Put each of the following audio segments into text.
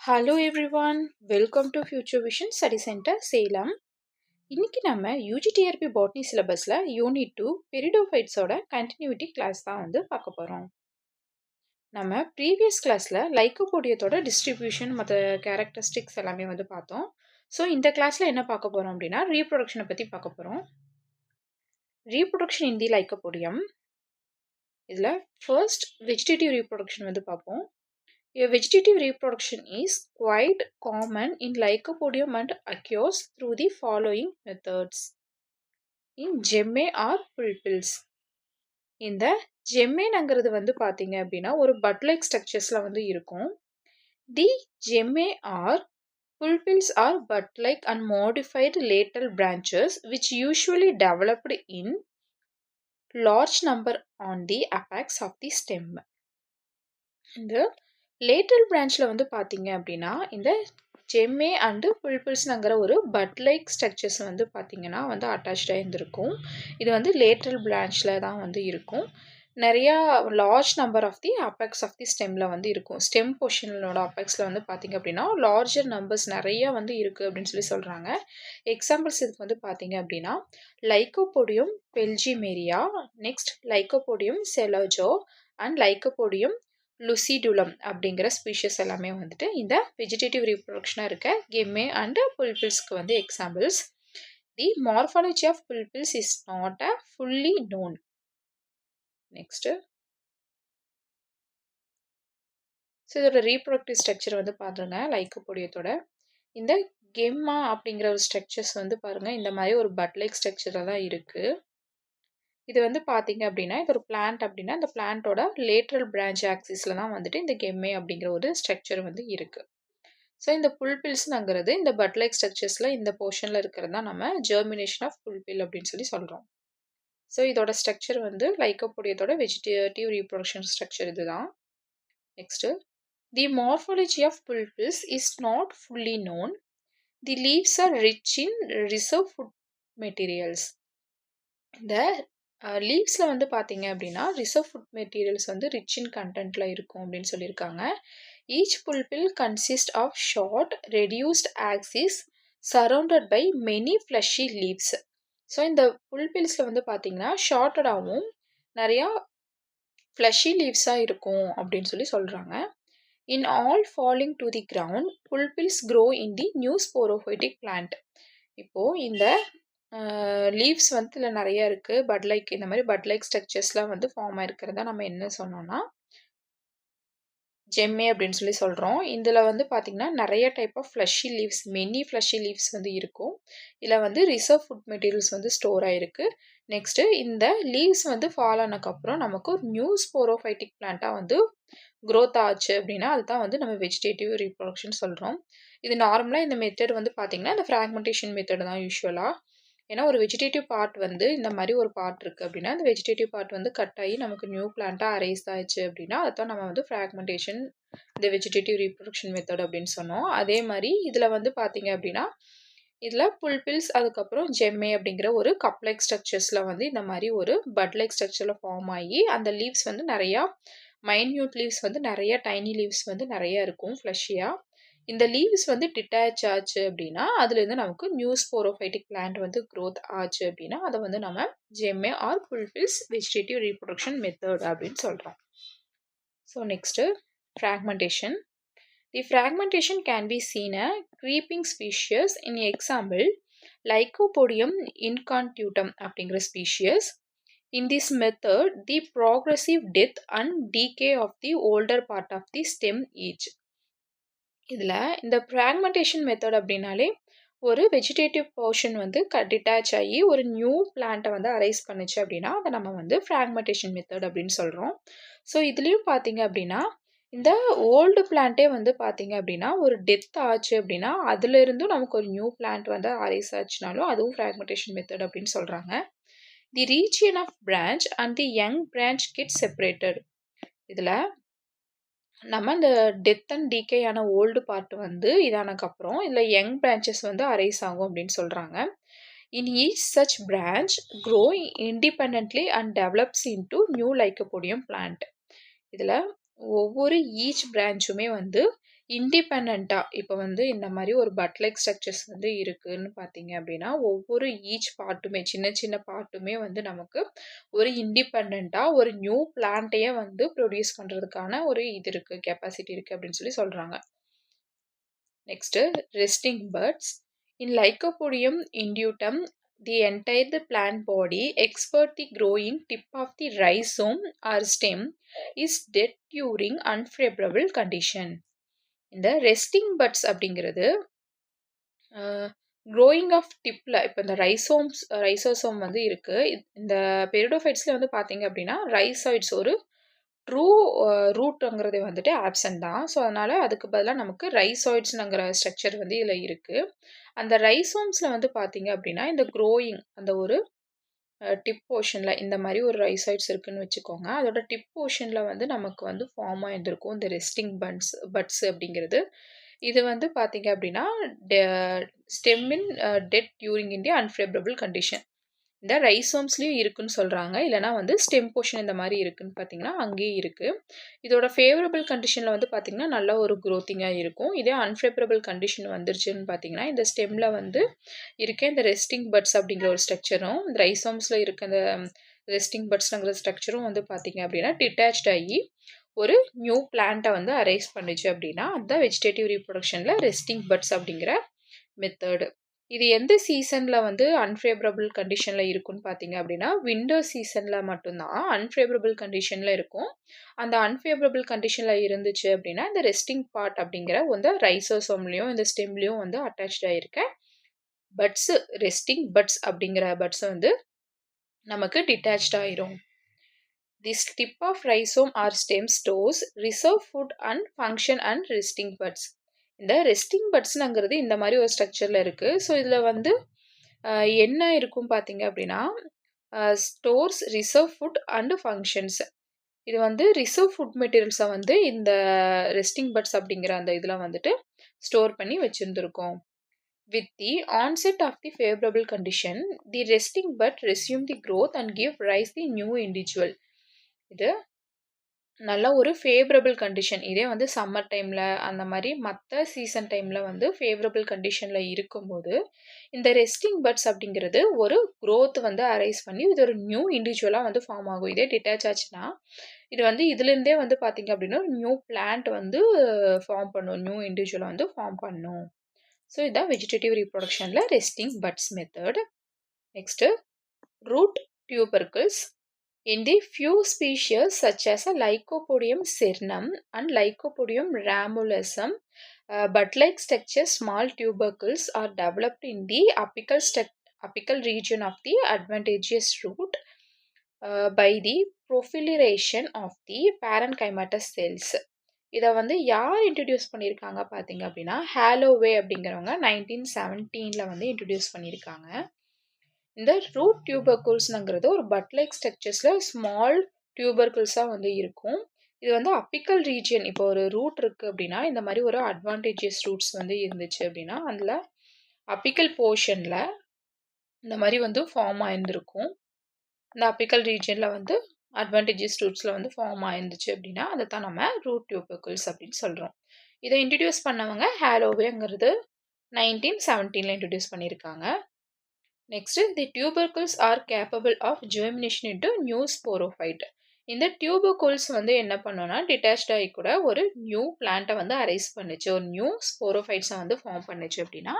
Hello everyone, welcome to future vision study centre Salem. இன்னைக்கு நம்ம UGTRB botany சிலபஸில் unit 2 பெரிடோஃபைட்ஸோட continuity class தான் பார்க்க போகிறோம். நம்ம ப்ரீவியஸ் கிளாஸில் லைக்கோபோடியத்தோட டிஸ்ட்ரிபியூஷன் மற்ற கேரக்டரிஸ்டிக்ஸ் எல்லாமே பார்த்தோம். ஸோ இந்த கிளாஸில் என்ன பார்க்க போகிறோம் அப்படின்னா ரீப்ரொடக்ஷனை பற்றி பார்க்க போகிறோம். Reproduction in the lycopodium. இதில் ஃபர்ஸ்ட் வெஜிடேட்டிவ் ரீப்ரொடக்ஷன் பார்ப்போம். A vegetative reproduction is quite common in Lycopodium and occurs through the following methods. In gemme or pulpils. இந்த ஜெம்மேங்கிறது பார்த்தீங்க அப்படின்னா ஒரு bud-like structuresல இருக்கும். The gemme or pulpils are bud-like and modified lateral branches which usually developed in large number on the apex of the stem. இந்த lateral பிரான்ச்சில் பார்த்தீங்க அப்படின்னா இந்த ஜெம்மே and புல்பிள்ஸ்ங்கிற ஒரு பட் லைக் ஸ்ட்ரக்சர்ஸ் பார்த்தீங்கன்னா அட்டாச்சாக இருந்திருக்கும். இது லேட்ரல் பிரான்ச்சில் தான் இருக்கும். நிறையா large number of the apex of the ஸ்டெம்மில் இருக்கும். ஸ்டெம் போர்ஷனோட அப்பெக்ஸில் பார்த்தீங்க அப்படின்னா லார்ஜர் நம்பர்ஸ் நிறையா இருக்குது அப்படின்னு சொல்கிறாங்க. எக்ஸாம்பிள்ஸ் இதுக்கு பார்த்தீங்க அப்படின்னா Lycopodium phlegmaria, next Lycopodium selago and Lycopodium lucidulum அப்படிங்கிற ஸ்பீஷஸ் எல்லாமே இந்த வெஜிடேட்டிவ் ரீப்ரொடக்ஷனாக இருக்க கெம்மே அண்ட் புல்பிள்ஸ்க்கு examples. The morphology of bulbils is not a fully known. Next, so இதோட ரீப்ரொடக்டிவ் ஸ்ட்ரக்சர் பாருங்க. லைக்கோபோடியத்தோட இந்த கெம்மா அப்படிங்கிற ஒரு ஸ்ட்ரக்சர்ஸ் பாருங்க இந்த மாதிரி ஒரு பட் லைக் ஸ்ட்ரக்சரில் தான் இருக்குது. இது பார்த்தீங்க அப்படின்னா இது ஒரு பிளான்ட் அப்படின்னா இந்த பிளான்ட்டோட லேட்ரல் பிரான்ச் ஆக்சிஸில் தான் இந்த கெம்மே அப்படிங்கிற ஒரு ஸ்ட்ரக்சர் இருக்குது. ஸோ இந்த புல்பில்ஸ்ங்கிறது இந்த பட் லைக் ஸ்ட்ரக்சர்ஸில் இந்த போர்ஷனில் இருக்கிறது தான் நம்ம ஜெர்மினேஷன் ஆஃப் புல்பில் அப்படின்னு சொல்கிறோம். ஸோ இதோட ஸ்ட்ரக்சர் லைக்கோபோடியத்தோட வெஜிடேட்டிவ் ரீப்ரொடக்ஷன் ஸ்ட்ரக்சர் இதுதான். Next, the morphology of bulbils is not fully known. The leaves are rich in reserve food materials. இந்த லீவ்ஸில் பார்த்தீங்க அப்படின்னா reserve food materials rich in கண்டென்ட்டில் இருக்கும் அப்படின்னு சொல்லியிருக்காங்க. Each bulbil consist of short reduced axis surrounded by many fleshy leaves. So இந்த புல்பில்ஸில் பார்த்தீங்கன்னா ஷார்ட்டடாகவும் நிறையா ஃப்ளஷி லீவ்ஸாக இருக்கும் அப்படின்னு சொல்கிறாங்க. In all falling to the ground bulbils grow in the new sporophytic plant. இப்போது இந்த லீவ்ஸ் இதில் நிறைய இருக்குது. பட் லைக் இந்த மாதிரி பட் லைக் ஸ்ட்ரக்சர்ஸ்லாம் ஃபார்ம் ஆகிருக்கிறதா நம்ம என்ன சொன்னோம்னா ஜெம்மே அப்படின்னு சொல்கிறோம். இதில் பார்த்திங்கன்னா நிறைய type of fleshy leaves, many fleshy leaves இருக்கும். இதில் ரிசர்வ் ஃபுட் மெட்டீரியல்ஸ் ஸ்டோர் ஆகிருக்கு. நெக்ஸ்ட்டு இந்த லீவ்ஸ் ஃபால் ஆனதுக்கப்புறம் நமக்கு ஒரு நியூ ஸ்போரோஃபைட்டிக் பிளான்ட்டாக க்ரோத் ஆச்சு அப்படின்னா அதுதான் நம்ம வெஜிடேட்டிவ் ரீப்ரொடக்ஷன் சொல்கிறோம். இது நார்மலாக இந்த மெத்தட் பார்த்திங்கன்னா இந்த ஃப்ராக்மெண்டேஷன் மெத்தட் தான் யூஸ்வலாக. ஏன்னா ஒரு வெஜிடேட்டிவ் பார்ட் இந்த மாதிரி ஒரு பார்ட் இருக்குது அப்படின்னா அந்த வெஜிடேட்டிவ் பார்ட் கட் ஆகி நமக்கு நியூ பிளான்ட்டாக அரைஸ் ஆயிடுச்சு அப்படின்னா அதுதான் நம்ம ஃப்ராக்மெண்டேஷன் இந்த வெஜிடேட்டிவ் ரீப்ரொடக்ஷன் மெத்தட் அப்படின்னு சொன்னோம். அதே மாதிரி இதில் பார்த்தீங்க அப்படின்னா இதில் புல்பில்ஸ் அதுக்கப்புறம் ஜெம்மே அப்படிங்கிற ஒரு கப் லைக் ஸ்ட்ரக்சர்ஸில் இந்த மாதிரி ஒரு பட் லைக் ஸ்ட்ரக்சரில் ஃபார்ம் ஆகி அந்த லீவ்ஸ் நிறையா மைன்யூட் லீவ்ஸ் நிறைய டைனி லீவ்ஸ் நிறைய இருக்கும் ஃப்ளஷியாக. இந்த லீவ்ஸ் டிட்டாச் ஆச்சு அப்படின்னா அதுலேருந்து நமக்கு நியூ ஸ்போரோஃபைட்டிக் பிளான்ட் க்ரோத் ஆச்சு அப்படின்னா அதை நம்ம gemmae or bulbils vegetative reproduction method அப்படின்னு சொல்கிறோம். So next, fragmentation. The fragmentation can be seen a creeping species. In example Lycopodium incantutum அப்படிங்கிற species. In this method, the progressive death and decay of the older part of the stem each. இதில் இந்த fragmentation method அப்படின்னாலே ஒரு vegetative portion detach ஆகி ஒரு new பிளான்ட்டை arise பண்ணுச்சு அப்படின்னா அதை நம்ம ஃப்ராக்மெண்டேஷன் மெத்தட் அப்படின்னு சொல்கிறோம். ஸோ இதுலேயும் பார்த்தீங்க அப்படின்னா இந்த ஓல்டு பிளான்ட்டே பார்த்தீங்க அப்படின்னா ஒரு டெத் ஆச்சு அப்படின்னா அதுலேருந்தும் நமக்கு ஒரு நியூ பிளான்ட் அரைஸ் ஆச்சுனாலும் அதுவும் ஃப்ராக்மெண்டேஷன் மெத்தட் அப்படின்னு சொல்கிறாங்க. The region of branch and the young branch get separated. இதில் நம்ம இந்த டெத் அண்ட் டீகே ஆன ஓல்டு பார்ட் இதானக்கப்புறம் இதில் யங் பிரான்ச்சஸ் அரைஸ் ஆகும் அப்படின்னு சொல்கிறாங்க. In each such branch grow independently and develops into new Lycopodium plant. இதில் ஒவ்வொரு ஈச் பிரான்ச்சுமே இண்டிபெண்டன்ட்டா இப்போ வந்து இந்த மாரி ஒரு பட் லைக் ஸ்ட்ரக்சர்ஸ் வந்து இருக்குன்னு பார்த்தீங்க அப்படின்னா, ஒவ்வொரு ஈச் பார்ட்டுமே சின்ன சின்ன பார்ட்டுமே வந்து நமக்கு ஒரு இண்டிபெண்டன்ட்டா ஒரு நியூ பிளான்ட்டையே வந்து ப்ரொடியூஸ் பண்றதுக்கான ஒரு இது இருக்கு, கெப்பாசிட்டி இருக்கு அப்படின்னு சொல்றாங்க. Next, resting buds. In Lycopodium indutum, the entire plant body, except the growing tip of the rhizome or stem, is dead during unfavorable condition. இந்த ரெஸ்டிங் பட்ஸ் அப்படிங்கிறது க்ரோயிங் ஆஃப் டிப்பில் இப்போ இந்த ரைசோசோம் வந்து இருக்குது. இந்த பெரிடோஃபைட்ஸில் வந்து பார்த்தீங்க அப்படின்னா ரைசாய்ட்ஸ் ஒரு ட்ரூ ரூட்டுங்கிறது வந்துட்டு ஆப்சன்ட் தான். ஸோ அதனால் அதுக்கு பதிலாக நமக்கு ரைசாய்ட்ஸ்ங்கிற ஸ்ட்ரக்சர் வந்து இதில் இருக்குது. அந்த ரைசோம்ஸில் வந்து பார்த்தீங்க அப்படின்னா இந்த க்ரோயிங் அந்த ஒரு டிப் போர்ஷனில் இந்த மாதிரி ஒரு ரைசாய்ட்ஸ் இருக்குன்னு வச்சுக்கோங்க. அதோட டிப் போர்ஷனில் வந்து நமக்கு வந்து ஃபார்ம் ஆகிருந்திருக்கும் இந்த ரெஸ்டிங் பட்ஸ் அப்படிங்கிறது. இது வந்து பார்த்தீங்க அப்படின்னா ஸ்டெம் இன் டெட் டியூரிங் இன் தி அன்ஃபேவரபிள் கண்டிஷன். இந்த ரைசோம்ஸ்லேயும் இருக்குன்னு சொல்கிறாங்க. இல்லைனா வந்து ஸ்டெம் போர்ஷன் இந்த மாதிரி இருக்குன்னு பார்த்தீங்கன்னா அங்கேயே இருக்குது. இதோட ஃபேவரபிள் கண்டிஷனில் வந்து பார்த்திங்கன்னா நல்ல ஒரு க்ரோத்திங்காக இருக்கும். இதே அன்ஃபேவரபிள் கண்டிஷன் வந்துருச்சுன்னு பார்த்தீங்கன்னா இந்த ஸ்டெம்மில் வந்து இருக்க இந்த ரெஸ்டிங் பட்ஸ் அப்படிங்கிற ஒரு ஸ்ட்ரக்சரும் இந்த ரைசோம்ஸில் இருக்க இந்த ரெஸ்டிங் பட்ஸ்ங்கிற ஸ்ட்ரக்சரும் வந்து பார்த்திங்க அப்படின்னா டிட்டாச்ட் ஆகி ஒரு நியூ பிளான்ட்டை வந்து அரைஸ் பண்ணிச்சு அப்படின்னா அதுதான் வெஜிடேட்டிவ் ரீப்ரொடக்ஷனில் ரெஸ்டிங் பட்ஸ் அப்படிங்கிற மெத்தடு. இது எந்த சீசனில் வந்து அன்ஃபேவரபிள் கண்டிஷனில் இருக்குன்னு பார்த்தீங்க அப்படின்னா விண்டர் சீசனில் மட்டும்தான் அன்ஃபேவரபிள் கண்டிஷனில் இருக்கும். அந்த அன்ஃபேவரபிள் கண்டிஷனில் இருந்துச்சு அப்படின்னா இந்த ரெஸ்டிங் பார்ட் அப்படிங்கிற வந்து ரைசோசோம்லேயும் இந்த ஸ்டெம்லேயும் வந்து அட்டாச்சாக ஆகிருக்க பட்ஸு ரெஸ்டிங் பட்ஸ் அப்படிங்கிற பட்ஸை வந்து நமக்கு டிட்டாச்ட் ஆயிரும். This tip of rhizome or stem stores reserve food and function and resting buds. இந்த ரெஸ்டிங் பட்ஸ்ங்கிறது இந்த மாதிரி ஒரு ஸ்ட்ரக்சரில் இருக்குது. ஸோ இதில் வந்து என்ன இருக்கும் பார்த்தீங்க அப்படின்னா stores reserve food and functions. இது வந்து ரிசர்வ் ஃபுட் மெட்டீரியல்ஸை வந்து இந்த ரெஸ்டிங் பட்ஸ் அப்படிங்கிற அந்த இதில் வந்துட்டு ஸ்டோர் பண்ணி வச்சுருந்துருக்கோம். With the onset of the favorable condition, the resting bud resume the growth and give rise the new individual. இது நல்ல ஒரு ஃபேவரபிள் கண்டிஷன். இதே வந்து சம்மர் டைமில் அந்த மாதிரி மற்ற சீசன் டைமில் வந்து ஃபேவரபிள் கண்டிஷனில் இருக்கும்போது இந்த ரெஸ்டிங் பட்ஸ் அப்படிங்கிறது ஒரு க்ரோத் வந்து அரைஸ் பண்ணி இது ஒரு நியூ இண்டிவிஜுவலாக வந்து ஃபார்ம் ஆகும். இதே டிட்டாச் ஆச்சுன்னா இது வந்து இதுலேருந்தே வந்து பார்த்திங்க அப்படின்னா நியூ பிளான்ட் வந்து ஃபார்ம் பண்ணும், நியூ இண்டிவிஜுவலாக வந்து ஃபார்ம் பண்ணும். ஸோ இதுதான் வெஜிடேட்டிவ் ரீப்ரொடக்ஷனில் resting buds method. Next root tubercles. In the few species such as Lycopodium cernum and Lycopodium ramulosum, bud-like structure small tubercles are developed in the apical region of the adventitious root by the proliferation of the parenchymatous cells. இதை வந்து யார் introduce பண்ணியிருக்காங்க பார்த்தீங்க அப்படின்னா Holloway அப்படிங்கிறவங்க 1917 வந்து introduce பண்ணியிருக்காங்க. இந்த ரூட் டியூபர்கிள்ஸ்ங்கிறது ஒரு பட் லைக் ஸ்ட்ரக்சர்ஸில் ஸ்மால் டியூபர்கிள்ஸாக வந்து இருக்கும். இது வந்து அப்பிக்கல் ரீஜியன், இப்போ ஒரு ரூட் இருக்குது அப்படின்னா இந்த மாதிரி ஒரு அட்வான்டேஜியஸ் ரூட்ஸ் வந்து இருந்துச்சு அப்படின்னா அதில் அப்பிக்கல் போர்ஷனில் இந்த மாதிரி வந்து ஃபார்ம் ஆயிருந்திருக்கும். இந்த அப்பிக்கல் ரீஜியனில் வந்து அட்வான்டேஜியஸ் ரூட்ஸில் வந்து ஃபார்ம் ஆயிருந்துச்சு அப்படின்னா அதை தான் நம்ம ரூட் டியூபர்கிள்ஸ் அப்படின்னு சொல்கிறோம். இதை இன்ட்ரடியூஸ் பண்ணவங்க ஹாலோவேங்கிறது 1917 இன்ட்ரடியூஸ் பண்ணியிருக்காங்க. Next, the tubercles are capable of germination into new sporophyte. இந்த டியூபர்கிள்ஸ் வந்து என்ன பண்ணோன்னா டிட்டாச்ட் ஆகி கூட ஒரு நியூ பிளான்ட்டை வந்து அரைஸ் பண்ணுச்சு, ஒரு நியூ ஸ்போரோஃபைட்ஸை வந்து ஃபார்ம் பண்ணுச்சு அப்படின்னா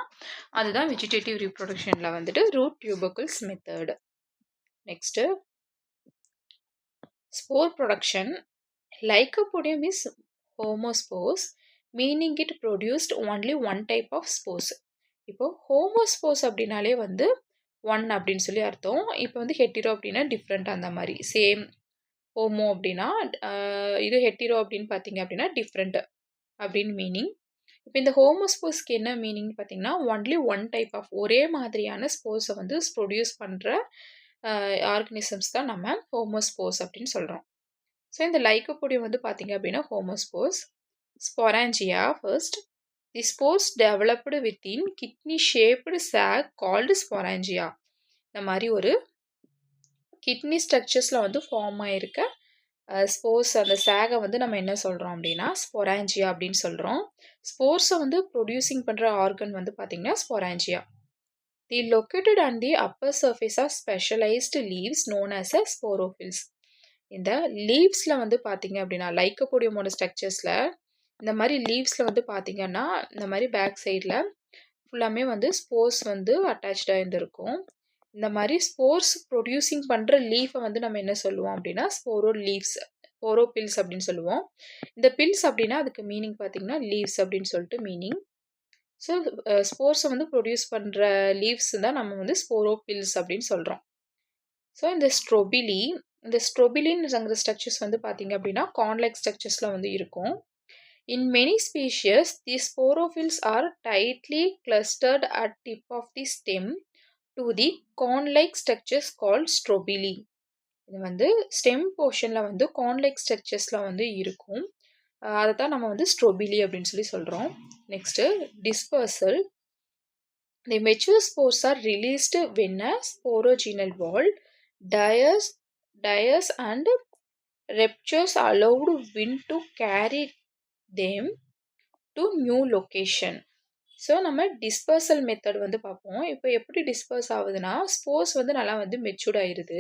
அதுதான் வெஜிடேட்டிவ் ரீப்ரொடக்ஷனில் வந்துட்டு root tubercles method. Next spore production. Lycopodium is homosporous, meaning it produced only one type of spores. இப்போ ஹோமோஸ்போர்ஸ் அப்படின்னாலே வந்து ஒன் அப்படின்னு சொல்லி அர்த்தம். இப்போ வந்து ஹெட்டிரோ அப்படின்னா டிஃப்ரெண்ட், அந்த மாதிரி சேம். ஹோமோ அப்படின்னா இது ஹெட்டிரோ அப்படின்னு பார்த்தீங்க அப்படின்னா டிஃப்ரெண்ட் அப்படின்னு மீனிங். இப்போ இந்த ஹோமோஸ்போர்ஸ்க்கு என்ன மீனிங் பார்த்தீங்கன்னா ஒன்லி ஒன் டைப் ஆஃப் ஒரே மாதிரியான ஸ்போர்ஸை வந்து ப்ரொடியூஸ் பண்ணுற ஆர்கனிசம்ஸ் தான் நம்ம ஹோமோஸ்போர்ஸ் அப்படின்னு சொல்கிறோம். ஸோ இந்த லைக்கோபோடியம் வந்து பார்த்தீங்க அப்படின்னா homospores. Sporangia first. The spores developed within kidney-shaped sac called sporangia. இந்த மாதிரி ஒரு கிட்னி ஸ்ட்ரக்சர்ஸில் வந்து ஃபார்ம் ஆகிருக்க ஸ்போர்ஸ் அந்த சேகை வந்து நம்ம என்ன சொல்கிறோம் அப்படின்னா ஸ்பொராஞ்சியா அப்படின்னு சொல்கிறோம். ஸ்போர்ஸை வந்து ப்ரொடியூசிங் பண்ணுற ஆர்கன் வந்து பார்த்திங்கன்னா sporangia. The located and the upper surface of specialised leaves known as a sporophylls. இந்த லீவ்ஸில் வந்து பார்த்திங்க அப்படின்னா லைக்கோபோடியமோட ஸ்ட்ரக்சர்ஸில் இந்த மாதிரி லீவ்ஸில் வந்து பார்த்திங்கன்னா இந்த மாதிரி பேக் சைடில் ஃபுல்லாமே வந்து ஸ்போர்ஸ் வந்து அட்டாச்சாக இருந்திருக்கும். இந்த மாதிரி ஸ்போர்ஸ் ப்ரொடியூசிங் பண்ணுற லீஃபை வந்து நம்ம என்ன சொல்லுவோம் அப்படின்னா ஸ்போரோபில்ஸ் அப்படின்னு சொல்லுவோம். இந்த பில்ஸ் அப்படின்னா அதுக்கு மீனிங் பார்த்திங்கன்னா லீவ்ஸ் அப்படின்னு சொல்லிட்டு மீனிங். ஸோ ஸ்போர்ஸை வந்து ப்ரொடியூஸ் பண்ணுற லீவ்ஸ் தான் நம்ம வந்து ஸ்போரோபில்ஸ் அப்படின்னு சொல்கிறோம். ஸோ இந்த ஸ்ட்ரோபிலின்ங்கிற ஸ்ட்ரக்சர்ஸ் வந்து பார்த்திங்க அப்படின்னா கார்ன்-லைக் ஸ்ட்ரக்சர்ஸில் வந்து இருக்கும். In many species, the sporophylls are tightly clustered at tip of the stem to the corn-like structures called strobili. இது வந்து ஸ்டெம் போர்ஷனில் வந்து கார்ன்-லைக் ஸ்ட்ரக்சர்ஸில் வந்து இருக்கும். அதை தான் நம்ம வந்து ஸ்ட்ரோபிலி அப்படின்னு சொல்லி சொல்கிறோம். Next dispersal. The mature spores are released when a sporogenal wall dies and ruptures allowed wind to carry them to new location. So நம்ம டிஸ்பர்சல் மெத்தட் வந்து பார்ப்போம். இப்போ எப்படி டிஸ்பர்ஸ் ஆகுதுன்னா ஸ்போர்ஸ் வந்து நல்லா வந்து மெச்சூர்ட் ஆயிடுது.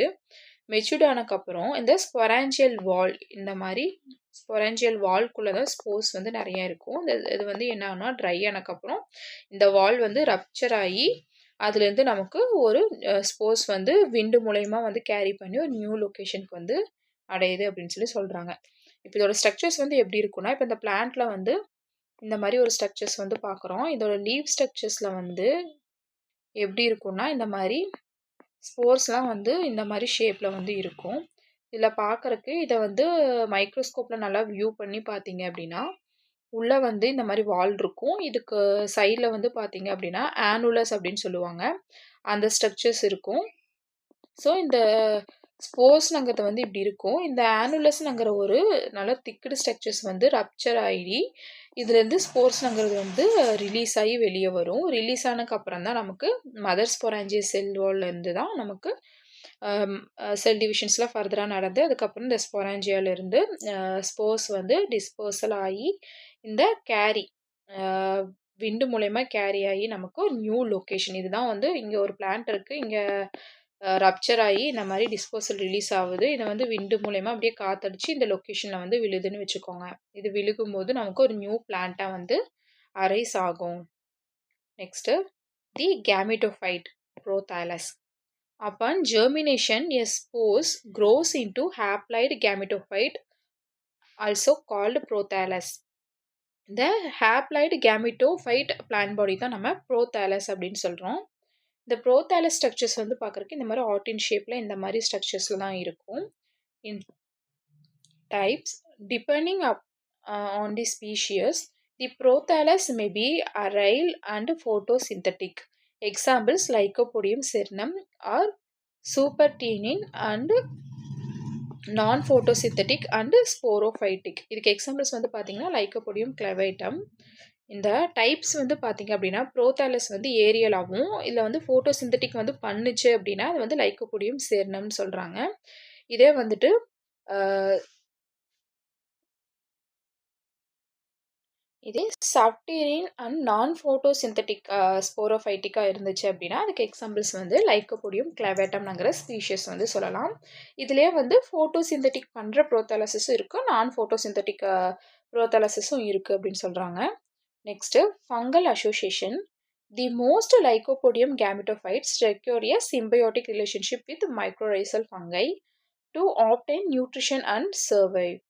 மெச்சூர்ட் ஆனதுக்கப்புறம் இந்த ஸ்பொராஞ்சியல் வால் இந்த மாதிரி ஸ்பொராஞ்சியல் வால்குள்ளே தான் ஸ்போர்ஸ் வந்து நிறைய இருக்கும். இது வந்து என்ன ஆகுனா ட்ரை ஆனதுக்கப்புறம் இந்த வால் வந்து ரப்சர் ஆகி அதுலேருந்து நமக்கு ஒரு ஸ்போர்ஸ் வந்து விண்டு மூலயமா வந்து கேரி பண்ணி ஒரு நியூ லொக்கேஷனுக்கு வந்து அடையுது அப்படின்னு சொல்லி சொல்கிறாங்க. இப்போ இதோட ஸ்ட்ரக்சர்ஸ் வந்து எப்படி இருக்குன்னா இப்போ இந்த பிளான்ட்டில் வந்து இந்த மாதிரி ஒரு ஸ்ட்ரக்சர்ஸ் வந்து பார்க்குறோம். இதோட லீவ் ஸ்ட்ரக்சர்ஸில் வந்து எப்படி இருக்குன்னா இந்த மாதிரி ஸ்போர்ஸ்லாம் வந்து இந்த மாதிரி ஷேப்பில் வந்து இருக்கும். இதில் பார்க்குறக்கு இதை வந்து மைக்ரோஸ்கோப்பில் நல்லா வியூ பண்ணி பார்த்தீங்க அப்படின்னா உள்ளே வந்து இந்த மாதிரி வால் இருக்கும். இதுக்கு சைடில் வந்து பார்த்தீங்க அப்படின்னா ஆனுலஸ் அப்படின்னு சொல்லுவாங்க. அந்த ஸ்ட்ரக்சர்ஸ் இருக்கும். ஸோ இந்த ஸ்போர்ஸ்ங்கிறது வந்து இப்படி இருக்கும். இந்த ஆனுலஸ்ங்கிற ஒரு நல்ல திக்கடு ஸ்ட்ரக்சர்ஸ் வந்து ரப்சர் ஆகி இதுலேருந்து ஸ்போர்ஸ்ங்கிறது வந்து ரிலீஸ் ஆகி வெளியே வரும். ரிலீஸ் ஆனதுக்கப்புறம் தான் நமக்கு மதர் ஸ்பொராஞ்சியா செல்லேருந்து தான் நமக்கு செல் டிவிஷன்ஸ்லாம் ஃபர்தராக நடந்து அதுக்கப்புறம் இந்த ஸ்பொராஞ்சியாவிலேருந்து ஸ்போர்ஸ் வந்து டிஸ்போசல் ஆகி இந்த கேரி விண்டு மூலயமா கேரி ஆகி நமக்கு ஒரு நியூ லொக்கேஷன். இதுதான் வந்து இங்கே ஒரு பிளான்ட் இருக்குது. இங்கே ரப்சர் ஆகி இந்த மாதிரி டிஸ்போசல் ரிலீஸ் ஆகுது. இதை வந்து விண்டு மூலயமா அப்படியே காற்றடிச்சு இந்த லொக்கேஷனில் வந்து விழுதுன்னு வச்சுக்கோங்க. இது விழுகும்போது நமக்கு ஒரு நியூ பிளான்ட்டாக வந்து அரைஸ் ஆகும். Next the gametophyte prothallus. Upon germination, a spore grows into haploid gametophyte, also called prothallus. இந்த ஹேப்ளாய்டு கேமிட்டோஃபைட் பிளான்ட் பாடி தான் நம்ம ப்ரோதாலஸ் அப்படின்னு சொல்கிறோம். இந்த ப்ரோதாலஸ் ஸ்ட்ரக்சர்ஸ் வந்து பார்க்குறக்கு இந்த மாதிரி ஆர்டின் ஷேப்பில் இந்த மாதிரி ஸ்ட்ரக்சர்ஸில் தான் இருக்கும். In types depending on the species the prothallus may be aerial and photosynthetic. Examples Lycopodium cernuum or subterranean and non photosynthetic and sporophytic. இதுக்கு எக்ஸாம்பிள்ஸ் வந்து பார்த்தீங்கன்னா லைக்கோபோடியம் கிளவைட்டம். இந்த டைப்ஸ் வந்து பார்த்தீங்க அப்படின்னா ப்ரோதாலஸ் வந்து ஏரியலாகவும் இதில் வந்து ஃபோட்டோசிந்தட்டிக் வந்து பண்ணுச்சு அப்படின்னா அது வந்து லைக்கோபோடியம் சேர்னம்னு சொல்கிறாங்க. இதே வந்துட்டு இதே சப்டீரியன் அண்ட் நான் ஃபோட்டோசிந்தட்டிக் ஸ்போரோஃபைட்டிக்காக இருந்துச்சு அப்படின்னா அதுக்கு எக்ஸாம்பிள்ஸ் வந்து லைக்கோபோடியம் கிளவேட்டம்ங்கிற ஸ்பீஷியஸ் வந்து சொல்லலாம். இதிலே வந்து ஃபோட்டோசிந்தட்டிக் பண்ணுற ப்ரோதாலசிஸும் இருக்குது, நான் ஃபோட்டோசிந்தட்டிக் ப்ரோதாலசிஸும் இருக்குது அப்படின்னு சொல்கிறாங்க. Next fungal association. The most Lycopodium gametophytes require a symbiotic relationship with mycorrhizal fungi to obtain nutrition and survive.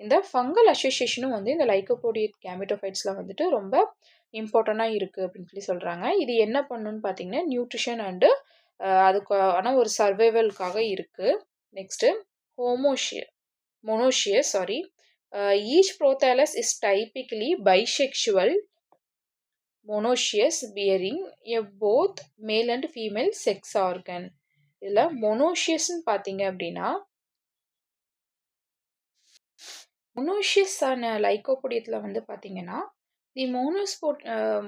இந்த ஃபங்கல் அசோசியேஷனும் வந்து இந்த லைக்கோபோடியம் கேமிட்டோஃபைட்ஸில் வந்துட்டு ரொம்ப இம்பார்ட்டண்ட்டாக இருக்குது அப்படின்னு சொல்லி சொல்கிறாங்க. இது என்ன பண்ணுன்னு பார்த்தீங்கன்னா நியூட்ரிஷன் அண்டு அதுக்கான ஒரு சர்வைவலுக்காக இருக்குது. Next monoecious. Each prothallus is typically bisexual monoecious bearing a both male and female sex organ. இதில் மொனோஷியஸ்ன்னு பார்த்தீங்க அப்படின்னா மொனோஷியஸான லைக்கோபோடியத்தில் வந்து பார்த்தீங்கன்னா the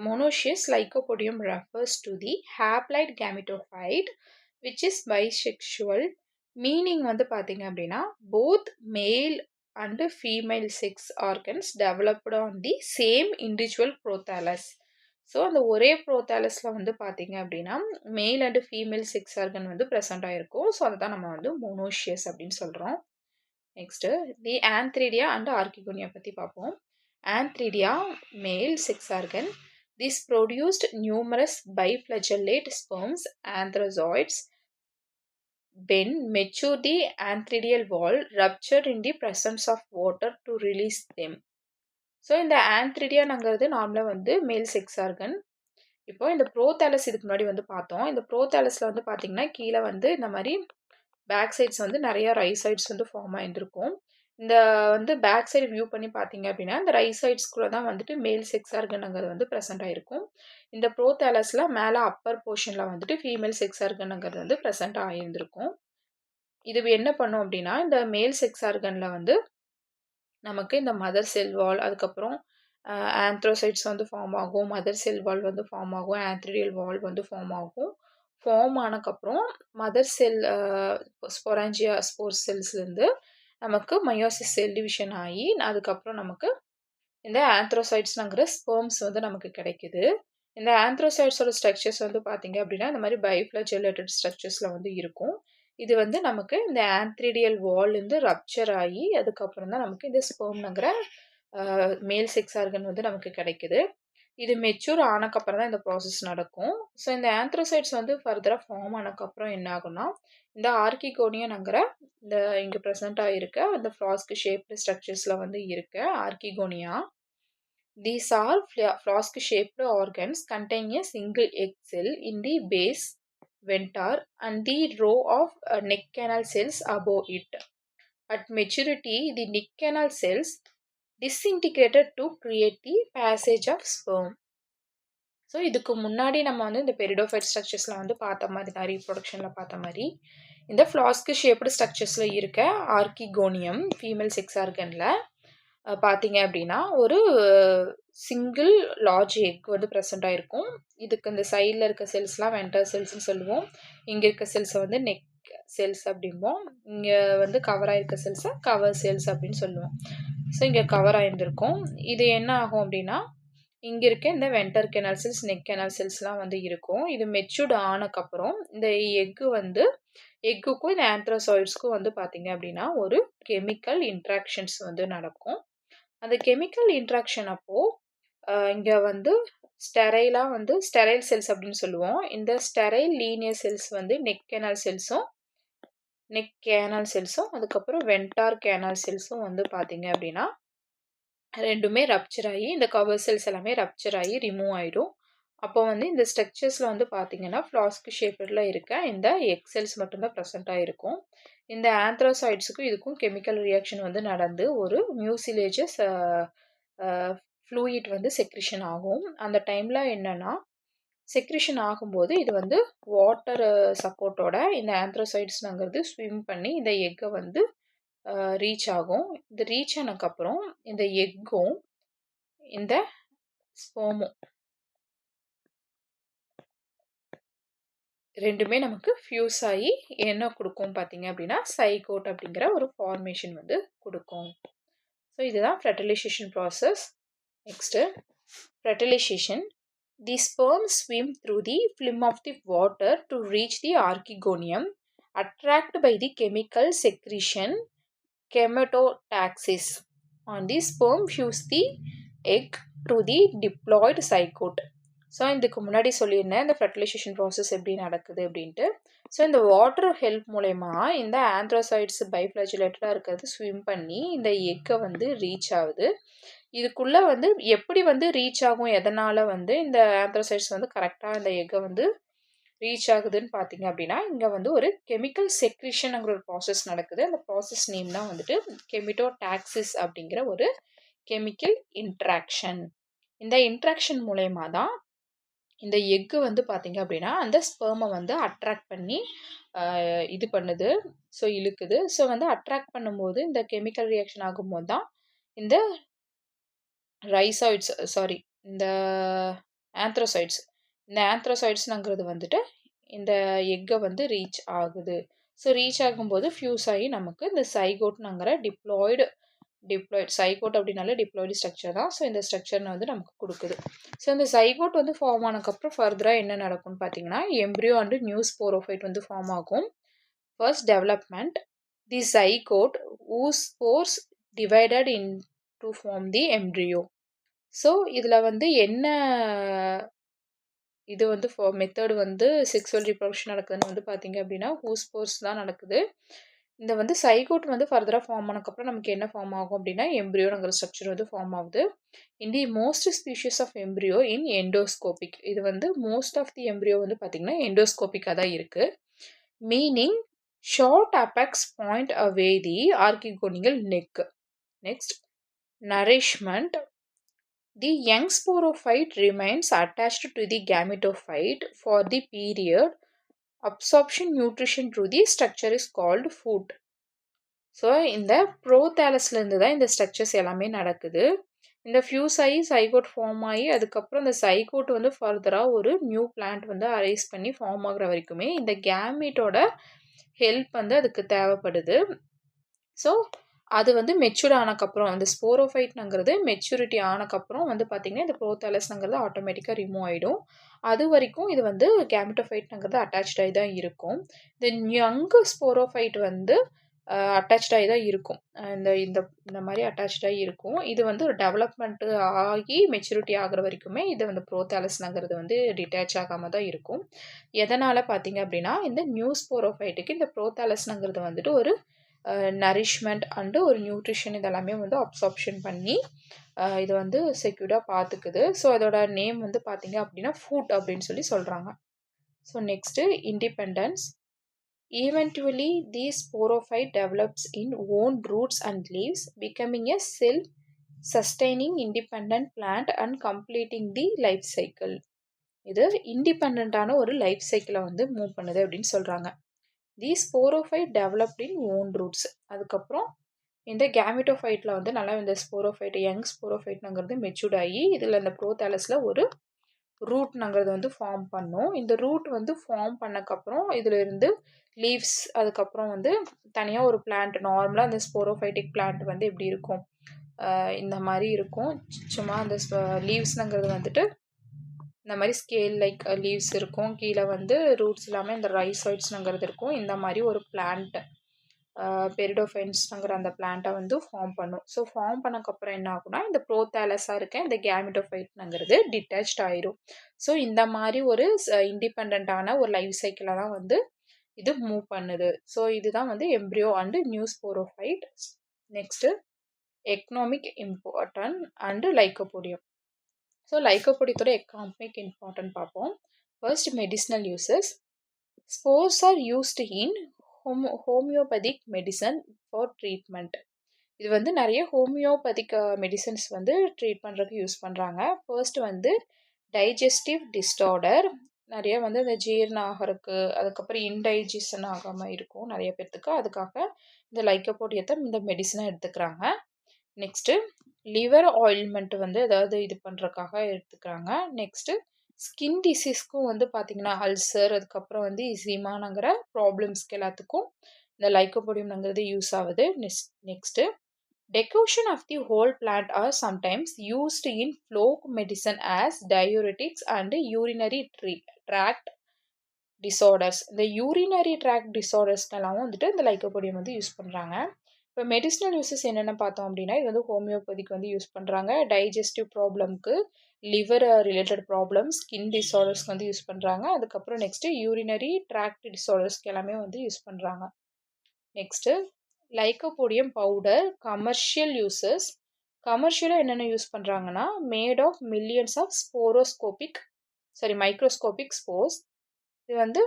monoecious Lycopodium refers to the haploid gametophyte which is bisexual meaning வந்து பார்த்தீங்க அப்படின்னா, both male and female sex organs developed on the same individual prothallus. So அந்த ஒரே ப்ரோதாலஸ்ல வந்து பார்த்தீங்க அப்படின்னா, male and female sex organ வந்து ப்ரெசென்ட் ஆயிருக்கும். ஸோ அதை தான் நம்ம வந்து மோனோஷியஸ் அப்படின்னு சொல்றோம். Next the antheridia and archegonia பற்றி பார்ப்போம். Antheridia male sex organ. This produced numerous biflagellate sperms, anthrazoids. When mature, the antheridial wall ruptured in the presence of water to release them. So இந்த ஆந்த்ரிடியாங்கிறது நார்மலாக வந்து மேல் sex organ. இப்போ இந்த ப்ரோதாலஸ் இதுக்கு முன்னாடி வந்து பார்த்தோம். இந்த ப்ரோதாலஸில் வந்து பார்த்தீங்கன்னா கீழே வந்து இந்த மாதிரி பேக் சைட்ஸ் வந்து நிறைய ரைசைட்ஸ் வந்து ஃபார்ம் ஆயிருந்திருக்கும். இந்த வந்து பேக் சைடு வியூ பண்ணி பார்த்தீங்க அப்படின்னா இந்த ரைசைட்ஸ்குள்ளே தான் வந்துட்டு மேல் செக்ஸ் ஆர்கனுங்கிறது வந்து ப்ரெசென்ட் ஆயிருக்கும். இந்த ப்ரோதாலஸில் மேலே அப்பர் போர்ஷனில் வந்துட்டு ஃபீமேல் செக்ஸ் ஆர்கனுங்கிறது வந்து ப்ரெசென்ட் ஆகியிருந்திருக்கும். இது என்ன பண்ணும் அப்படின்னா இந்த மேல் செக்ஸ் ஆர்கனில் வந்து நமக்கு இந்த மதர் செல் வால், அதுக்கப்புறம் ஆந்த்ரோசைட்ஸ் வந்து ஃபார்ம் ஆகும். மதர் செல் வால் வந்து ஃபார்ம் ஆகும். ஆந்த்ரிடியல் வால் வந்து ஃபார்ம் ஆகும். ஃபார்ம் ஆனதுக்கப்புறம் மதர் செல் ஸ்பொராஞ்சியா ஸ்போர் செல்ஸ்லேருந்து நமக்கு மயோசிஸ் செல் டிவிஷன் ஆகி அதுக்கப்புறம் நமக்கு இந்த ஆந்த்ரோசைட்ஸ்ங்கிற ஸ்பெர்ம்ஸ் வந்து நமக்கு கிடைக்குது. இந்த ஆந்த்ரோசைட்ஸோட ஸ்ட்ரக்சர்ஸ் வந்து பார்த்தீங்க அப்படின்னா இந்த மாதிரி பைஃப்ளஜெலேட்டட் ஸ்ட்ரக்சர்ஸில் வந்து இருக்கும். இது வந்து நமக்கு இந்த ஆந்த்ரிடியல் வால்லேருந்து ரப்சர் ஆகி அதுக்கப்புறம் தான் நமக்கு இந்த ஸ்பெர்ம்ங்கிற மேல் செக்ஸ் ஆர்கன் வந்து நமக்கு கிடைக்குது. இது மெச்சூர் ஆனக்கப்புறம் தான் இந்த ப்ராசஸ் நடக்கும். ஸோ இந்த ஆந்த்ரோசைட்ஸ் வந்து ஃபர்தராக ஃபார்ம் ஆனக்கப்புறம் என்ன ஆகும்னா இந்த ஆர்கிகோனியாங்கிற இந்த இங்கே ப்ரெசென்ட் ஆகிருக்க இந்த ஃப்ளாஸ்க் ஷேப்டு ஸ்ட்ரக்சர்ஸில் வந்து இருக்க archegonia. These are flask-shaped organs containing a single egg cell in the base venter and the row of neck canal cells above it. At maturity, the neck canal cells disintegrated to create the passage of sperm. So இதுக்கு முன்னாடி நம்ம வந்து இந்த பெரிடோஃபைட் ஸ்ட்ரக்சர்ஸில் வந்து பார்த்த மாதிரி தான் ரீப்ரொடக்ஷனில் பார்த்த மாதிரி இந்த ஃப்ளாஸ்க் ஷேப்டு ஸ்ட்ரக்சர்ஸில் இருக்க ஆர்கிகோனியம் ஃபீமேல் செக்ஸ் ஆர்கனில் பார்த்தீங்க அப்படின்னா ஒரு சிங்கிள் லார்ஜ் எக் வந்து ப்ரெசென்ட் ஆகிருக்கும். இதுக்கு இந்த சைடில் இருக்க செல்ஸ்லாம் வென்டர் செல்ஸ்ன்னு சொல்லுவோம். இங்கே இருக்க செல்ஸை வந்து நெக் செல்ஸ் அப்படிம்போம். இங்கே வந்து கவர் ஆகிருக்க செல்ஸை கவர் செல்ஸ் அப்படின்னு சொல்லுவோம். ஸோ இங்கே கவர் ஆகிருந்திருக்கும். இது என்ன ஆகும் அப்படின்னா இங்கே இருக்க இந்த venter canal cells neck canal செல்ஸ்லாம் வந்து இருக்கும். இது மெச்சூர்ட் ஆனக்கப்புறம் இந்த எக்குக்கும் இந்த ஆந்த்ரோசாய்ட்ஸ்க்கும் வந்து பார்த்தீங்க அப்படின்னா ஒரு கெமிக்கல் இன்ட்ராக்ஷன்ஸ் வந்து நடக்கும். அந்த கெமிக்கல் இன்ட்ராக்ஷன் அப்போது இங்கே வந்து ஸ்டெரைலாக வந்து ஸ்டெரைல் செல்ஸ் அப்படின்னு சொல்லுவோம். இந்த ஸ்டெரைல் லீனியர் செல்ஸ் வந்து நெக் கேனல் செல்ஸும் அதுக்கப்புறம் வென்டார் கேனல் செல்ஸும் வந்து பார்த்தீங்க அப்படின்னா ரெண்டுமே ரப்சர் ஆகி இந்த கவர் செல்ஸ் எல்லாமே ரப்சர் ஆகி ரிமூவ் ஆகிடும். அப்போ வந்து இந்த ஸ்ட்ரக்சர்ஸில் வந்து பார்த்தீங்கன்னா ஃப்ளாஸ்க் ஷேப்பில் இருக்க இந்த எக் செல்ஸ் மட்டும்தான் ப்ரெசென்ட் ஆகிருக்கும். இந்த ஆந்த்ரோசாய்ட்ஸுக்கும் இதுக்கும் கெமிக்கல் ரியாக்ஷன் வந்து நடந்து ஒரு மியூசிலேஜஸ் ஃப்ளூயிட் வந்து செக்ரிஷன் ஆகும். அந்த டைமில் என்னென்னா செக்ரிஷன் ஆகும்போது இது வந்து வாட்டர் சப்போர்ட்டோட இந்த ஆந்த்ரோசாய்ட்ஸ்ங்கிறது ஸ்விம் பண்ணி இந்த எக்கை வந்து ரீச் ஆகும். இது ரீச் ஆனதுக்கப்புறம் இந்த எக்கும் இந்த ஸ்பெர்மும் ரெண்டுமே நமக்கு ஃபியூஸ் ஆகி என்ன கொடுக்கும் பார்த்தீங்க அப்படின்னா சைகோட் அப்படிங்கிற ஒரு ஃபார்மேஷன் வந்து கொடுக்கும். ஸோ இதுதான் fertilisation process. Next fertilisation. The sperm swim through the film of the water to reach the archegonium attracted by the chemical secretion chematotaxis on the sperm fuse the egg to the diploid zygote. So இதுக்கு முன்னாடி சொல்லியிருந்தேன் இந்த fertilisation process எப்படி நடக்குது அப்படின்ட்டு. So இந்த water help மூலயமா இந்த ஆந்த்ரோசாய்ட்ஸ் பைஃப்ளஜிலேட்டடாக இருக்கிறது ஸ்விம் பண்ணி இந்த எக்கை வந்து ரீச் ஆகுது. இதுக்குள்ளே வந்து எப்படி வந்து ரீச் ஆகும், எதனால் வந்து இந்த ஆந்த்ரோசாய்ட்ஸ் வந்து கரெக்டாக இந்த எக்கை வந்து ரீச் ஆகுதுன்னு பார்த்தீங்க அப்படின்னா இங்கே வந்து ஒரு கெமிக்கல் செக்ரிஷனுங்கிற ஒரு ப்ராசஸ் நடக்குது. அந்த ப்ராசஸ் நேம் தான் வந்துட்டு கெமிட்டோடாக்சிஸ் அப்படிங்கிற ஒரு கெமிக்கல் இன்ட்ராக்ஷன். இந்த இன்ட்ராக்ஷன் மூலயமா தான் இந்த எக்கு வந்து பார்த்தீங்க அப்படின்னா அந்த ஸ்பெர்மை வந்து அட்ராக்ட் பண்ணி இது பண்ணுது. ஸோ இழுக்குது. ஸோ வந்து அட்ராக்ட் பண்ணும்போது இந்த கெமிக்கல் ரியாக்ஷன் ஆகும்போது தான் இந்த இந்த ஆந்த்ரோசாய்ட்ஸ்ங்கிறது வந்துட்டு இந்த எக்கை வந்து ரீச் ஆகுது. ஸோ ரீச் ஆகும்போது ஃபியூஸ் ஆகி நமக்கு இந்த சைகோட்னுங்கிற டிப்ளாய்டு சைகோட் அப்படின்னாலே டிப்ளாய்டு ஸ்ட்ரக்சர் தான். ஸோ இந்த ஸ்ட்ரக்சர் வந்து நமக்கு கொடுக்குது. ஸோ இந்த சைகோட் வந்து ஃபார்ம் ஆனதுக்கப்புறம் ஃபர்தராக என்ன நடக்கும்னு பார்த்தீங்கன்னா எம்ப்ரியோ அண்டு நியூ ஸ்போரோஃபைட் வந்து ஃபார்ம் ஆகும். First development the zygote whose spores divided into form the embryo. So இதில் வந்து என்ன இது வந்து மெத்தட் வந்து செக்ஸுவல் ரிப்ரொடக்ஷன் நடக்குதுன்னு வந்து பார்த்தீங்க அப்படின்னா ஹூஸ்போர்ஸ் தான் நடக்குது. இந்த வந்து சைகோட் வந்து ஃபர்தராக ஃபார்ம் ஆனதுக்கப்புறம் நமக்கு என்ன ஃபார்ம் ஆகும் அப்படின்னா எம்ப்ரியோங்கிற ஸ்ட்ரக்சர் வந்து ஃபார்ம் ஆகுது. In the most species of embryo in endoscopic. இது வந்து மோஸ்ட் ஆஃப் தி எம்ப்ரியோ வந்து பார்த்தீங்கன்னா எண்டோஸ்கோபிக்காக தான் இருக்குது. Meaning short apex point away the archegonial neck. Next nourishment. The young sporophyte remains attached to the gametophyte for the period. Absorption nutrition through the structure is called food. So இந்த ப்ரோதாலஸ்லேருந்து தான் இந்த structures எல்லாமே நடக்குது. இந்த fuse ஆகி zygote form ஆகி அதுக்கப்புறம் இந்த சைகோட் வந்து ஃபர்தராக ஒரு நியூ பிளான்ட் வந்து அரைஸ் பண்ணி ஃபார்ம் ஆகுற வரைக்குமே இந்த கேமீட்டோட ஹெல்ப் வந்து அதுக்கு தேவைப்படுது. ஸோ அது வந்து மெச்சூர்ட் ஆனக்கப்புறம் அந்த ஸ்போரோஃபைட்னுங்கிறது மெச்சூரிட்டி ஆனக்கப்புறம் வந்து பார்த்திங்கன்னா இந்த ப்ரோதாலஸ்ங்கிறது ஆட்டோமேட்டிக்காக ரிமூவ் ஆகிடும். அது வரைக்கும் இது வந்து கேமிட்டோஃபைட்னுங்கிறது அட்டாச்சாகி தான் இருக்கும். இந்த யங் ஸ்போரோஃபைட் வந்து அட்டாச்சாகி தான் இருக்கும். இந்த இந்த இந்த மாதிரி அட்டாச்சாகி இருக்கும். இது வந்து ஒரு டெவலப்மெண்ட்டு ஆகி மெச்சூரிட்டி ஆகிற வரைக்குமே இது வந்து ப்ரோதாலஸ்னுங்கிறது வந்து டிட்டாச் ஆகாமல் தான் இருக்கும். எதனால் பார்த்திங்க அப்படின்னா இந்த நியூ ஸ்போரோஃபைட்டுக்கு இந்த ப்ரோதாலஸ்னுங்கிறது வந்துட்டு ஒரு நரிஷ்மெண்ட் அண்டு ஒரு நியூட்ரிஷன் இதெல்லாமே வந்து அப்சார்ப்ஷன் பண்ணி இது வந்து செக்யூர்டாக பார்த்துக்குது. ஸோ அதோட நேம் வந்து பார்த்திங்க அப்படின்னா ஃபுட் அப்படின்னு சொல்லி சொல்கிறாங்க. So next independence. Eventually, the sporophyte develops in own roots and leaves, becoming a self-sustaining independent plant and completing the life cycle. இது இண்டிபெண்ட்டான ஒரு லைஃப் சைக்கிளை வந்து மூவ் பண்ணுது அப்படின்னு சொல்கிறாங்க. The sporophyte developed in own roots. அதுக்கப்புறம் இந்த கேமிட்டோஃபைட்டில் வந்து நல்லா இந்த ஸ்போரோஃபைட் யங் ஸ்போரோஃபைட்னுங்கிறது மெச்சூர்ட் ஆகி இதில் இந்த ப்ரோதாலஸில் ஒரு ரூட்னுங்கிறது வந்து ஃபார்ம் பண்ணும். இந்த ரூட் வந்து ஃபார்ம் பண்ணக்கப்புறம் இதில் இருந்து லீவ்ஸ் அதுக்கப்புறம் வந்து தனியாக ஒரு பிளான்ட் நார்மலாக அந்த ஸ்போரோஃபைட்டிக் பிளான்ட் வந்து எப்படி இருக்கும் இந்த மாதிரி இருக்கும். சும்மா அந்த லீவ்ஸ்னுங்கிறது வந்துட்டு இந்த மாதிரி ஸ்கேல் லைக் லீவ்ஸ் இருக்கும். கீழே வந்து ரூட்ஸ் இல்லாமல் இந்த ரைசாய்ட்ஸ்னுங்கிறது இருக்கும். இந்த மாதிரி ஒரு பிளான்ட் பெரிடோஃபைன்ஸ்ங்கிற அந்த பிளான்ட்டை வந்து ஃபார்ம் பண்ணும். ஸோ ஃபார்ம் பண்ணக்கப்புறம் என்ன ஆகும்னா இந்த ப்ரோதாலஸாக இருக்க இந்த கேமிட்டோஃபைட்னுங்கிறது டிட்டாச்ட் ஆயிரும். ஸோ இந்த மாதிரி ஒரு இண்டிபெண்ட்டான ஒரு லைஃப் சைக்கிளை தான் வந்து இது மூவ் பண்ணுது. ஸோ இதுதான் வந்து embryo and new sporophyte. Next economic important and lycopodium. So லைக்கோபோடியத்தோட எக்கனாமிக் இம்பார்ட்டன்ட் பார்ப்போம். First medicinal uses. Spores are used in homeopathic medicine for treatment. இது வந்து நிறைய ஹோமியோபதிக் மெடிசன்ஸ் வந்து ட்ரீட் பண்ணுறதுக்கு யூஸ் பண்ணுறாங்க. ஃபர்ஸ்ட் வந்து டைஜஸ்டிவ் டிஸ்ஆர்டர். நிறைய வந்து இந்த ஜீரணம் ஆகிறதுக்கு அதுக்கப்புறம் இன்டைஜஷன் ஆகாமல் இருக்கும் நிறைய பேர்த்துக்கு. அதுக்காக இந்த லைக்கோபோடியத்தை இந்த மெடிசனை எடுத்துக்கிறாங்க. நெக்ஸ்ட்டு லிவர் ஆயில்மெண்ட் வந்து ஏதாவது இது பண்ணுறதுக்காக எடுத்துக்கிறாங்க. நெக்ஸ்ட்டு ஸ்கின் டிசீஸ்க்கும் வந்து பார்த்திங்கன்னா அல்சர் அதுக்கப்புறம் வந்து இசிமானங்கிற ப்ராப்ளம்ஸ்க்கு எல்லாத்துக்கும் இந்த லைக்கோபோடியம்ங்கிறது யூஸ் ஆகுது. Next decoction of the whole plant are sometimes used in folk medicine as diuretics and urinary tract disorders. இந்த யூரினரி ட்ராக்ட் டிஸார்டர்ஸ்க்கெல்லாம் வந்துட்டு இந்த லைக்கோபோடியம் வந்து யூஸ் பண்ணுறாங்க. இப்போ மெடிசினல் யூசஸ் என்னென்ன பார்த்தோம் அப்படின்னா இது வந்து ஹோமியோபதிக்கு வந்து யூஸ் பண்ணுறாங்க. டைஜஸ்டிவ் ப்ராப்ளம்க்கு, லிவர் ரிலேட்டட் ப்ராப்ளம்ஸ், ஸ்கின் டிஸார்டர்ஸ்க்கு வந்து யூஸ் பண்ணுறாங்க. அதுக்கப்புறம் நெக்ஸ்ட்டு யூரினரி ட்ராக்ட் டிஸார்டர்ஸ்க்கு எல்லாமே வந்து யூஸ் பண்ணுறாங்க. Next lycopodium powder commercial uses. கமர்ஷியலாக என்னென்ன யூஸ் பண்ணுறாங்கன்னா made of millions of microscopic spores. இது வந்து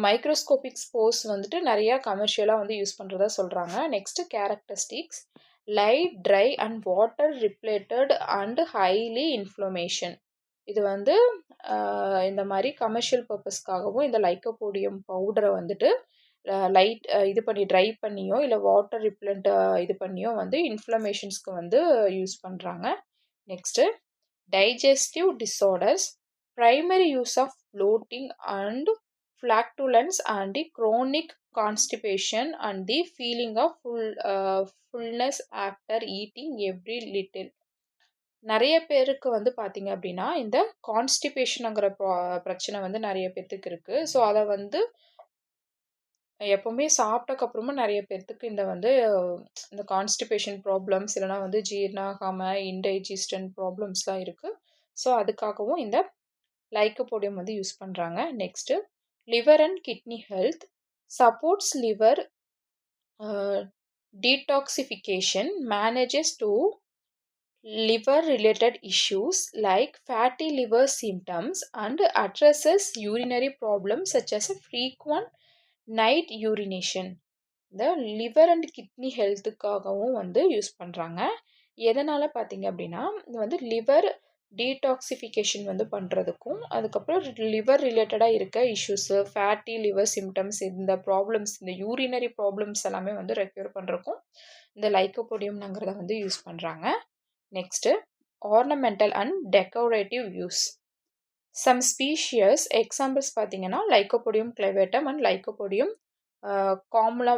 மைக்ரோஸ்கோபிக் ஸ்போர்ஸ் வந்துட்டு நிறையா கமர்ஷியலாக வந்து யூஸ் பண்ணுறதா சொல்கிறாங்க. Next characteristics light dry and water repleted and highly inflammation. இது வந்து இந்த மாதிரி கமர்ஷியல் பர்பஸ்க்காகவும் இந்த லைக்கோபோடியம் பவுடரை வந்துட்டு லைட் இது பண்ணி ட்ரை பண்ணியோ இல்லை வாட்டர் ரிப்ளண்ட் இது பண்ணியோ வந்து இன்ஃப்ளமேஷன்ஸ்க்கு வந்து யூஸ் பண்ணுறாங்க. Next digestive disorders. Primary use of bloating and flatulence and the chronic constipation and the feeling of fullness after eating every little. நிறைய பேருக்கு வந்து பார்த்தீங்க அப்படின்னா, இந்த கான்ஸ்டிபேஷன்ங்கிற பிரச்சனை வந்து நெறைய பேத்துக்கு இருக்கு. ஸோ, அத வந்து எப்பவுமே சாப்பிட்டக்கப்புறமும் நெறைய பேத்துக்கு இந்த கான்ஸ்டிபேஷன் ப்ராப்ளம்ஸ் இல்லன்னா வந்து ஜீரணம் ஆகாம இன்டைஜஸ்டன் ப்ராப்ளம்ஸ்லாம் இருக்கு. ஸோ, அதுக்காகவும் இந்த லைக்கோபோடியம் வந்து யூஸ் பண்றாங்க. Next liver and kidney health supports liver detoxification, manages to liver related issues like fatty liver symptoms, and addresses urinary problems such as frequent night urination. இந்த liver and kidney ஹெல்த்துக்காகவும் வந்து use பண்ணுறாங்க. எதனால் பார்த்தீங்க அப்படின்னா, இது வந்து liver detoxification வந்து பண்ணுறதுக்கும், அதுக்கப்புறம் லிவர் ரிலேட்டடாக இருக்க இஷ்யூஸு, ஃபேட்டி லிவர் சிம்டம்ஸ், இந்த ப்ராப்ளம்ஸ், இந்த யூரினரி ப்ராப்ளம்ஸ் எல்லாமே வந்து ரெக்யூர் பண்ணுறதுக்கும் இந்த லைக்கோபோடியம்ங்கிறத வந்து யூஸ் பண்ணுறாங்க. Next ornamental and decorative use. Some species examples பார்த்தீங்கன்னா lycopodium clavatum and lycopodium camula.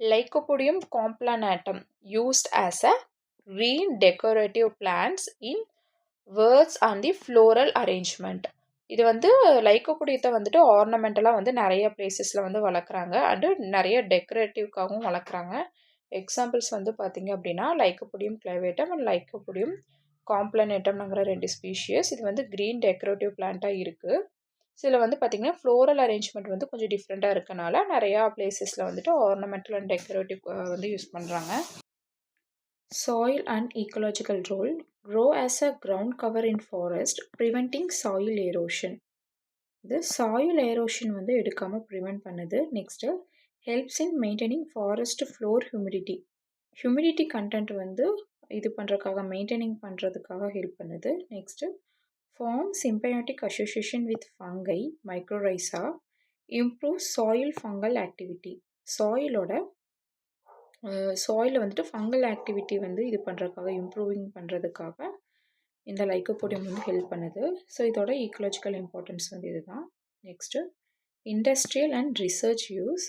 Lycopodium complanatum used as a green decorative plants in words and the floral arrangement. இது வந்து லைக்கோபோடியத்தை வந்துட்டு ஆர்னமெண்டலாக வந்து நிறைய பிளேசஸில் வந்து வளர்க்குறாங்க அண்டு நிறைய டெக்கரேட்டிவ்காகவும் வளர்க்குறாங்க. எக்ஸாம்பிள்ஸ் வந்து பார்த்தீங்க அப்படின்னா lycopodium clavatum and lycopodium காம்ப்ளனேட்டம்ங்கிற 2 species. இது வந்து க்ரீன் டெக்கரேட்டிவ் பிளான்ட்டாக இருக்குது. இதில் வந்து பார்த்திங்கன்னா ஃப்ளோரல் அரேஞ்ச்மெண்ட் வந்து கொஞ்சம் டிஃப்ரெண்ட்டாக இருக்கனால நிறையா பிளேசஸில் வந்துட்டு ஆர்னமெண்டல் அண்ட் டெக்கரேட்டிவ் வந்து யூஸ் பண்ணுறாங்க. Soil and ecological role. Grow as a ground cover in forest preventing soil erosion. இது சாயில் ஏரோஷன் வந்து எடுக்காமல் ப்ரிவெண்ட் பண்ணுது. Next helps in maintaining forest floor humidity content வந்து இது பண்ணுறதுக்காக மெயின்டைனிங் பண்ணுறதுக்காக ஹெல்ப் பண்ணுது. Next form symbiotic association with fungi, mycorrhiza, improves soil fungal activity. சாயிலில் வந்துட்டு ஃபங்கல் ஆக்டிவிட்டி வந்து இது பண்ணுறதுக்காக இம்ப்ரூவிங் பண்ணுறதுக்காக இந்த லைக்கோபோடியம் வந்து ஹெல்ப் பண்ணுது. ஸோ இதோட ஈக்கோலாஜிக்கல் இம்பார்ட்டன்ஸ் வந்து இதுதான். Next industrial and research use.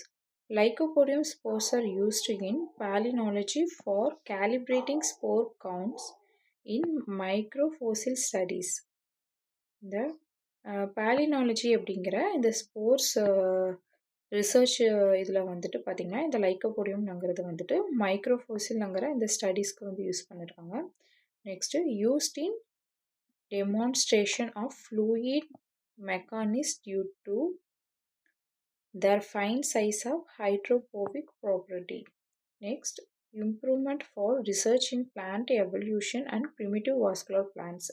Lycopodium spores are used in palynology for calibrating spore counts in microfossil studies. இந்த பாலினாலஜி அப்படிங்கிற இந்த ஸ்போர்ட்ஸ் ரிசர்ச் இதில் வந்துட்டு பார்த்திங்கன்னா இந்த லைக்கோபோடியம்ங்கிறது வந்துட்டு மைக்ரோஃபோசில்ங்கிற இந்த ஸ்டடீஸ்க்கு வந்து யூஸ் பண்ணியிருக்காங்க. Next used in demonstration of fluid mechanics due to their fine size of hydrophobic property. Next, improvement for research in plant evolution and primitive vascular plants.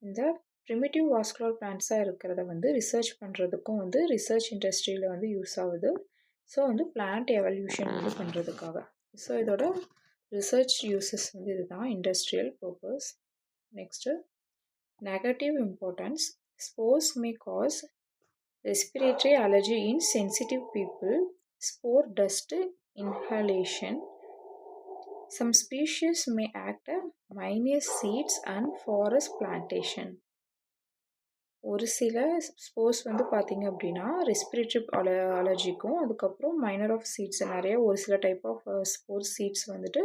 இந்த ப்ரிமிட்டிவ் வாஸ்குலர் பிளான்ட்ஸாக இருக்கிறத வந்து ரிசர்ச் பண்ணுறதுக்கும் வந்து ரிசர்ச் இண்டஸ்ட்ரியில் வந்து use ஆகுது. So வந்து plant evolution வந்து பண்ணுறதுக்காக. ஸோ இதோட ரிசர்ச் யூசஸ் வந்து இதுதான், industrial purpose. Next negative importance. Spores may cause respiratory allergy in sensitive people. Spore dust inhalation. Some species may act as minor seeds and forest plantation. ஒரு சில spores வந்து பார்த்திங்க அப்படின்னா ரெஸ்பிரேட்டரி அலர்ஜிக்கும் அதுக்கப்புறம் minor of seeds நிறைய ஒரு சில type of spores seeds வந்துட்டு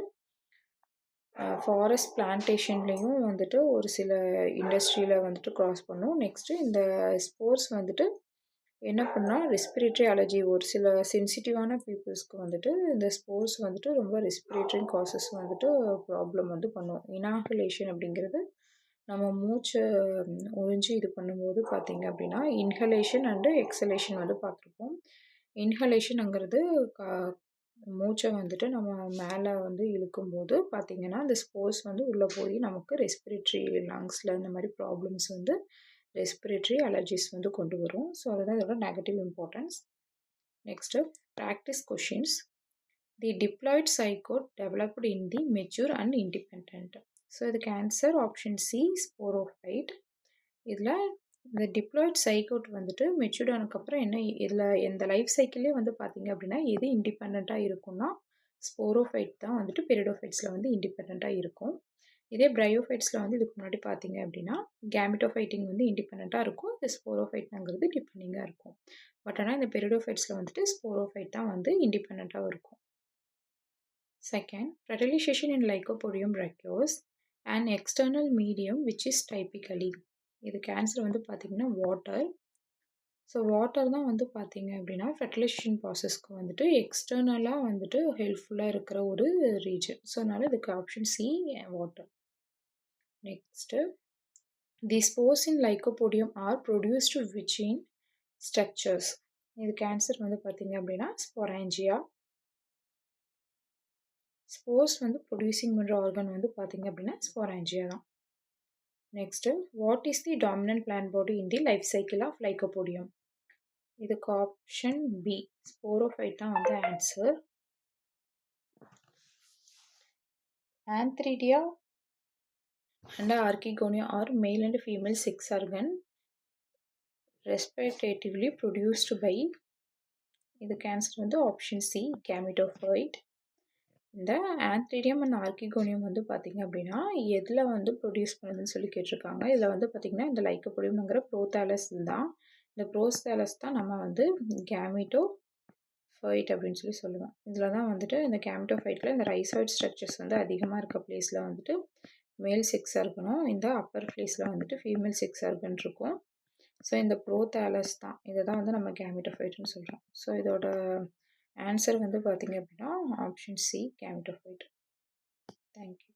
ஃபாரஸ்ட் பிளான்டேஷன்லேயும் வந்துட்டு ஒரு சில இண்டஸ்ட்ரியில் வந்துட்டு க்ராஸ் பண்ணும். நெக்ஸ்ட்டு இந்த ஸ்போர்ஸ் வந்துட்டு என்ன பண்ணால் ரெஸ்பிரேட்டரி அலர்ஜி ஒரு சில சென்சிட்டிவான பீப்புள்ஸ்க்கு வந்துட்டு இந்த ஸ்போர்ஸ் வந்துட்டு ரொம்ப ரெஸ்பிரேட்டரி காசஸ் வந்துட்டு ப்ராப்ளம் வந்து பண்ணும். இனாகுலேஷன் அப்படிங்கிறது நம்ம மூச்சை உறிஞ்சி இது பண்ணும்போது பார்த்திங்க அப்படின்னா இன்ஹலேஷன் அண்டு எக்ஸலேஷன் வந்து பார்த்துருப்போம். இன்ஹலேஷனுங்கிறது மூச்சை வந்துட்டு நம்ம மேலே வந்து இழுக்கும்போது பார்த்திங்கன்னா இந்த ஸ்போர்ஸ் வந்து உள்ளே போய் நமக்கு ரெஸ்பிரேட்டரி லங்ஸில் இந்த மாதிரி ப்ராப்ளம்ஸ் வந்து ரெஸ்பிரேட்டரி அலர்ஜிஸ் வந்து கொண்டு வரும். ஸோ அதுதான் இதோட negative importance. Next practice questions. The diploid zygote developed in the mature and independent. So இதுக்கு ஆன்சர் ஆப்ஷன் சி, ஸ்போரோஃபைட். இதில் இந்த டிப்ளாய்ட் சைகோட் வந்துட்டு மெச்சூர்ட் ஆனதுக்கப்புறம் என்ன இதில் எந்த லைஃப் சைக்கிளே வந்து பார்த்திங்க அப்படின்னா எது இண்டிபெண்ட்டாக இருக்கும்னா ஸ்போரோஃபைட் தான் வந்துட்டு பெரிடோஃபைட்ஸில் வந்து இண்டிபெண்ட்டாக இருக்கும். இதே பிரையோஃபைட்ஸில் வந்து இதுக்கு முன்னாடி பார்த்தீங்க அப்படின்னா கேமிட்டோஃபைட்டிங் வந்து இண்டிபெண்ட்டாக இருக்கும், இந்த ஸ்போரோஃபைட்ங்கிறது டிபெண்டிங்காக இருக்கும். பட் ஆனால் இந்த பெரிடோஃபைட்ஸில் வந்துட்டு ஸ்போரோஃபைட் தான் வந்து இண்டிபெண்ட்டாக இருக்கும். Second, fertilization in Lycopodium brachioles, an external medium which is typically, இதுக்கு ஆன்சர் வந்து பார்த்தீங்கன்னா வாட்டர். ஸோ வாட்டர் தான் வந்து பார்த்தீங்க அப்படின்னா ஃபெர்டிலைசேஷன் ப்ராசஸ்க்கு வந்துட்டு எக்ஸ்டர்னலாக வந்துட்டு ஹெல்ப்ஃபுல்லாக இருக்கிற ஒரு ரீஜன். ஸோ அதனால் இதுக்கு option C water. Next, the spores in lycopodium are produced which in structures. இதுக்கு ஆன்சர் வந்து பார்த்தீங்க அப்படின்னா ஸ்பொராஞ்சியா. ஸ்போர்ஸ் வந்து ப்ரொடியூசிங் பண்ணுற ஆர்கன் வந்து பார்த்தீங்க அப்படின்னா ஸ்பொராஞ்சியா தான். Next, what is the dominant plant body in the life cycle of lycopodium. இதுக்கு ஆப்ஷன் பி ஸ்போரோஃபைட் தான் வந்து answer. Antheridia and archegonia are male and female sex organ respectively produced by. இதுக்கு answer வந்து option C gametophyte. இந்த antheridium and archegonium வந்து பார்த்திங்க அப்படின்னா எதில் வந்து ப்ரொடியூஸ் பண்ணுதுன்னு சொல்லி கேட்டிருக்காங்க. இதில் வந்து பார்த்திங்கன்னா இந்த லைக்கோபோடியம்ங்கிற ப்ரோதாலஸ் தான். இந்த ப்ரோதாலஸ் தான் நம்ம வந்து கேமிட்டோஃபைட் அப்படின்னு சொல்லி சொல்லுவோம். இதில் தான் வந்துட்டு இந்த கேமிட்டோஃபைட்டில் இந்த ரைசாய்ட் ஸ்ட்ரக்சர்ஸ் வந்து அதிகமாக இருக்க பிளேஸில் வந்துட்டு மேல் செக்ஸ் ஆர்கனும் இந்த அப்பர் பிளேஸில் வந்துட்டு ஃபீமேல் செக்ஸ் ஆர்கன் இருக்கும். ஸோ இந்த ப்ரோதாலஸ் தான், இதை தான் வந்து நம்ம கேமிட்டோஃபைட்னு சொல்கிறோம். ஸோ இதோட ஆன்சர் வந்து பார்த்தீங்க அப்படின்னா ஆப்ஷன் சி கேமிட்டோஃபைட். தேங்க்யூ.